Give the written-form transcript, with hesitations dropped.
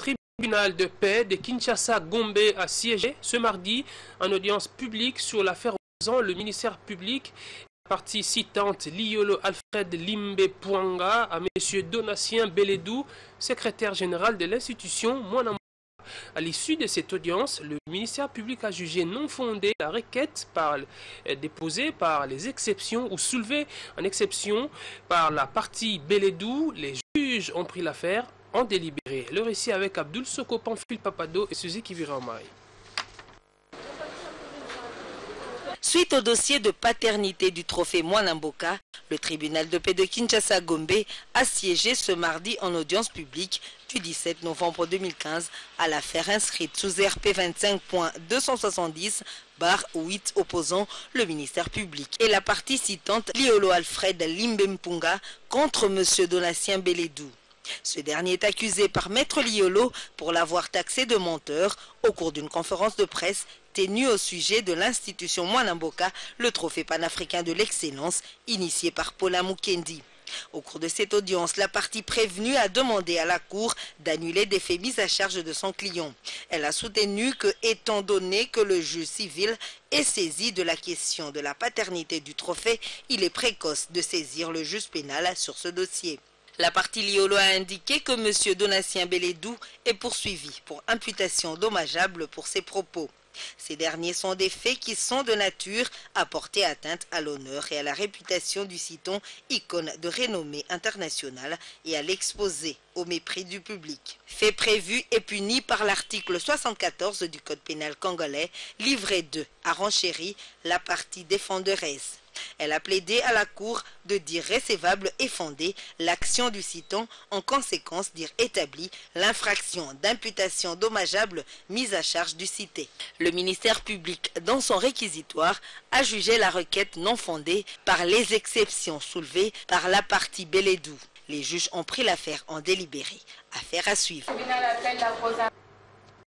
tribunal de paix de Kinshasa-Gombe a siégé ce mardi en audience publique sur l'affaire opposant le ministère public. La partie citante Liolo Alfred Limbe Pouanga à M. Donatien Beledou, secrétaire général de l'institution Mwanamboka. À l'issue de cette audience, le ministère public a jugé non fondée la requête déposée par les exceptions ou soulevée en exception par la partie Beledou. Les juges ont pris l'affaire en délibéré. Le récit avec Abdoul Soko Pamphile Papado et Suzy Kiviramai. Suite au dossier de paternité du trophée Mwanamboka, le tribunal de paix de Kinshasa-Gombe a siégé ce mardi en audience publique du 17 novembre 2015 à l'affaire inscrite sous RP 25.270/8 opposant le ministère public et la partie citante Liolo Alfred Limbempunga contre M. Donatien Beledou. Ce dernier est accusé par Maître Liolo pour l'avoir taxé de menteur au cours d'une conférence de presse tenue au sujet de l'institution Mwanamboka, le trophée panafricain de l'excellence initié par Paula Mukendi. Au cours de cette audience, la partie prévenue a demandé à la Cour d'annuler des faits mis à charge de son client. Elle a soutenu que, étant donné que le juge civil est saisi de la question de la paternité du trophée, il est précoce de saisir le juge pénal sur ce dossier. La partie Liolo a indiqué que M. Donatien Beledou est poursuivi pour imputation dommageable pour ses propos. Ces derniers sont des faits qui sont de nature à porter atteinte à l'honneur et à la réputation du citon, icône de renommée internationale, et à l'exposer au mépris du public. Fait prévu et puni par l'article 74 du Code pénal congolais, livret 2 à renchéri, la partie défenderesse. Elle a plaidé à la Cour de dire recevable et fondée l'action du citon, en conséquence dire établie l'infraction d'imputation dommageable mise à charge du cité. Le ministère public, dans son réquisitoire, a jugé la requête non fondée par les exceptions soulevées par la partie Beledou. Les juges ont pris l'affaire en délibéré. Affaire à suivre.